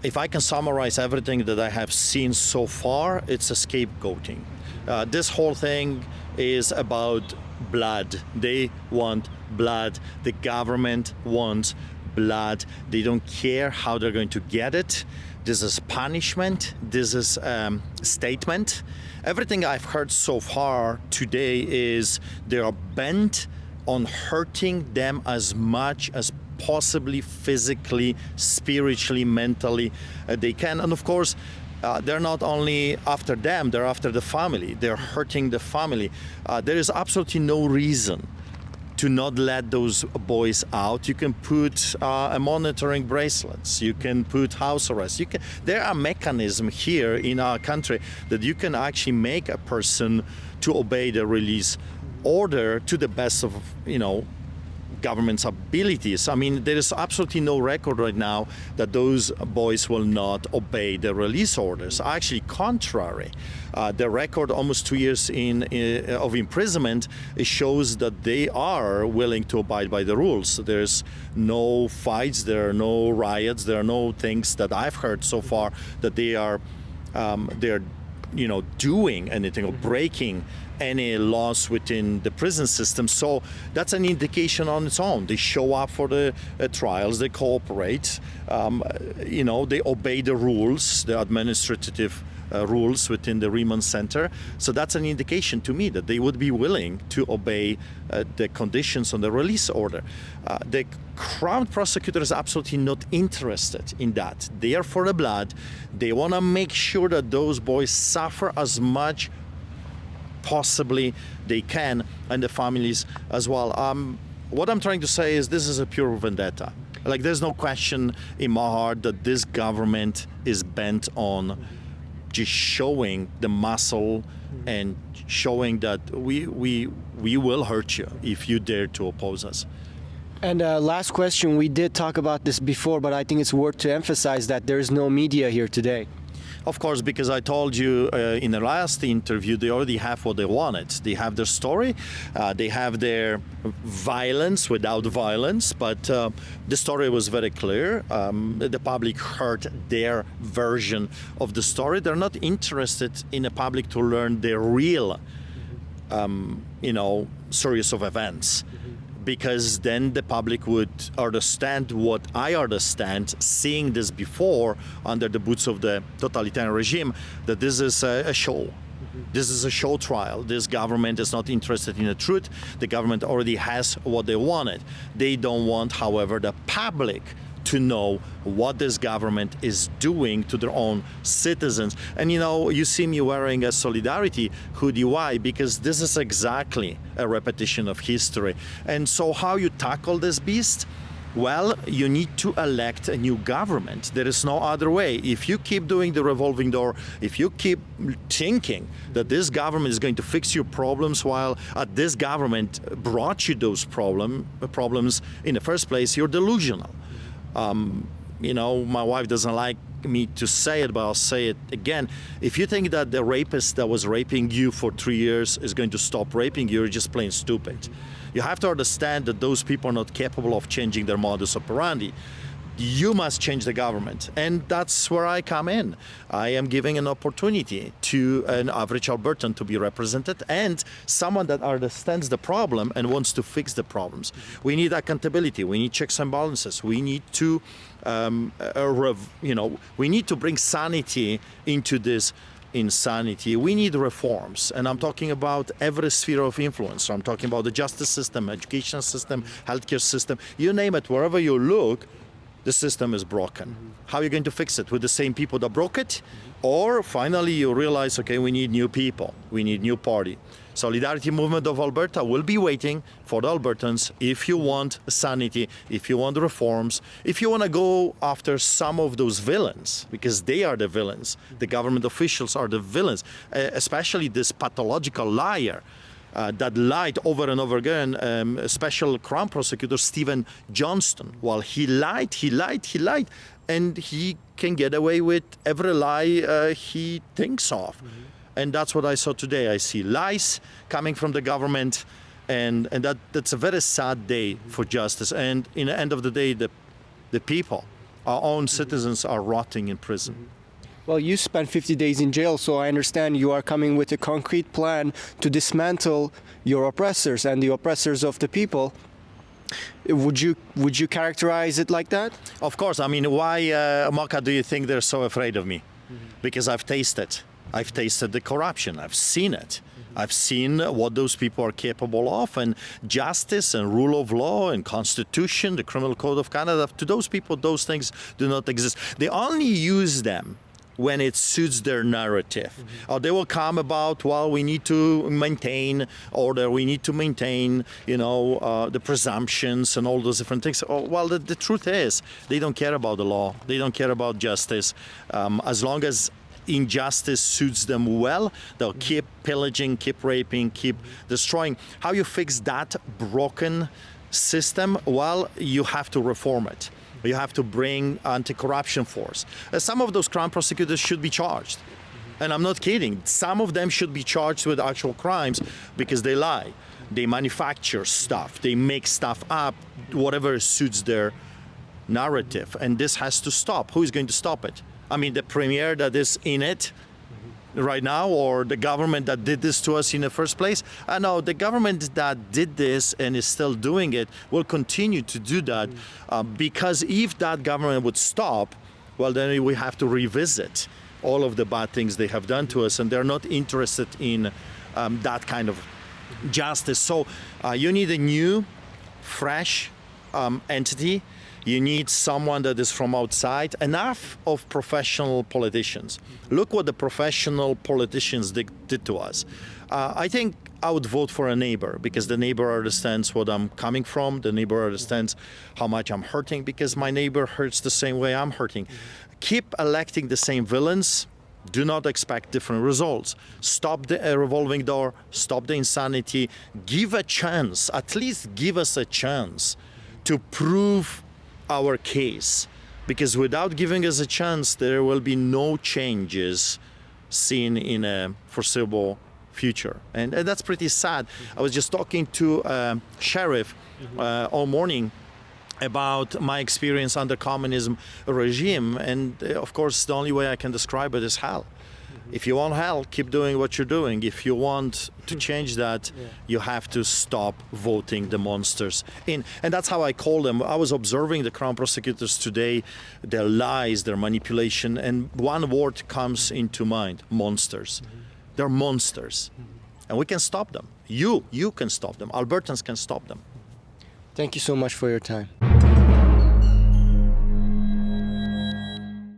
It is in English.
if I can summarize everything that I have seen so far, it's a scapegoating. This whole thing is about blood. They want blood. The government wants blood. They don't care how they're going to get it. This is punishment. This is statement. Everything I've heard so far today is they are bent on hurting them as much as possibly physically, spiritually, mentally they can. And of course, they're not only after them, they're after the family. They're hurting the family. There is absolutely no reason to not let those boys out. You can put monitoring bracelets. You can put house arrest. There are mechanisms here in our country that you can actually make a person to obey the release order to the best of, government's abilities. I mean, there is absolutely no record right now that those boys will not obey the release orders. Actually, contrary. The record, almost 2 years of imprisonment, it shows that they are willing to abide by the rules. There's no fights, there are no riots, there are no things that I've heard so far that they're doing anything or breaking any laws within the prison system. So that's an indication on its own. They show up for the trials, they cooperate, they obey the rules, the administrative rules within the remand center. So that's an indication to me that they would be willing to obey the conditions on the release order. The Crown prosecutor is absolutely not interested in that. They are for the blood. They want to make sure that those boys suffer as much possibly they can, and the families as well. What I'm trying to say is this is a pure vendetta. Like, there's no question in my heart that this government is bent on just showing the muscle and showing that we will hurt you if you dare to oppose us. And last question, we did talk about this before, but I think it's worth to emphasize that there is no media here today. Of course, because I told you in the last interview, they already have what they wanted. They have their story, they have their violence without violence, but the story was very clear. The public heard their version of the story. They're not interested in the public to learn the real, series of events. Because then the public would understand what I understand, seeing this before under the boots of the totalitarian regime, that this is a show. This is a show trial. This government is not interested in the truth. The government already has what they wanted. They don't want, however, the public to know what this government is doing to their own citizens. And you see me wearing a Solidarity hoodie. Why? Because this is exactly a repetition of history. And so how you tackle this beast? Well, you need to elect a new government. There is no other way. If you keep doing the revolving door, if you keep thinking that this government is going to fix your problems while this government brought you those problems in the first place, you're delusional. My wife doesn't like me to say it, but I'll say it again. If you think that the rapist that was raping you for 3 years is going to stop raping you, you're just plain stupid. You have to understand that those people are not capable of changing their modus operandi. You must change the government, and that's where I come in. I am giving an opportunity to an average Albertan to be represented and someone that understands the problem and wants to fix the problems. We need accountability. We need checks and balances. We need to, we need to bring sanity into this insanity. We need reforms, and I'm talking about every sphere of influence. So I'm talking about the justice system, education system, healthcare system. You name it. Wherever you look, the system is broken. How are you going to fix it? With the same people that broke it? Or finally you realize, okay, we need new people. We need new party. Solidarity Movement of Alberta will be waiting for the Albertans. If you want sanity, if you want reforms, if you want to go after some of those villains, because they are the villains, the government officials are the villains, especially this pathological liar that lied over and over again, Special Crown Prosecutor Stephen Johnston. Well, he lied, and he can get away with every lie he thinks of. And that's what I saw today. I see lies coming from the government, and that's a very sad day for justice. And in the end of the day, the people Our own citizens are rotting in prison. Well, you spent 50 days in jail, so I understand you are coming with a concrete plan to dismantle your oppressors and the oppressors of the people. Would you characterize it like that? Of course. I mean, why, Mocha, do you think they're so afraid of me? Because I've tasted. I've tasted the corruption. I've seen it. I've seen what those people are capable of, and justice and rule of law and constitution, the criminal code of Canada, to those people, those things do not exist. They only use them when it suits their narrative. Or they will come about, well, we need to maintain order, we need to maintain, the presumptions and all those different things. Oh, well, the truth is, they don't care about the law. They don't care about justice. As long as injustice suits them well, they'll keep pillaging, keep raping, keep destroying. How you fix that broken system? Well, you have to reform it. You have to bring anti-corruption force. Some of those crime prosecutors should be charged. And I'm not kidding. Some of them should be charged with actual crimes because they lie. They manufacture stuff. They make stuff up, whatever suits their narrative. And this has to stop. Who is going to stop it? I mean, the premier that is in it right now, or the government that did this to us in the first place? No, the government that did this and is still doing it will continue to do that, because if that government would stop, well, then we have to revisit all of the bad things they have done to us, and they're not interested in that kind of justice. So you need a new, fresh entity. You need someone that is from outside. Enough of professional politicians. Look what the professional politicians did to us. I think I would vote for a neighbor, because the neighbor understands what I'm coming from. The neighbor understands how much I'm hurting, because my neighbor hurts the same way I'm hurting. Keep electing the same villains. Do not expect different results. Stop the revolving door. Stop the insanity. Give a chance. At least give us a chance to prove our case, because without giving us a chance, there will be no changes seen in a foreseeable future, and that's pretty sad. I was just talking to a sheriff all morning about my experience under communism regime, and of course the only way I can describe it is hell. If you want hell, keep doing what you're doing. If you want to change that, you have to stop voting the monsters in. And that's how I call them. I was observing the Crown prosecutors today, their lies, their manipulation, and one word comes into mind: monsters. They're monsters. And we can stop them. You can stop them. Albertans can stop them. Thank you so much for your time.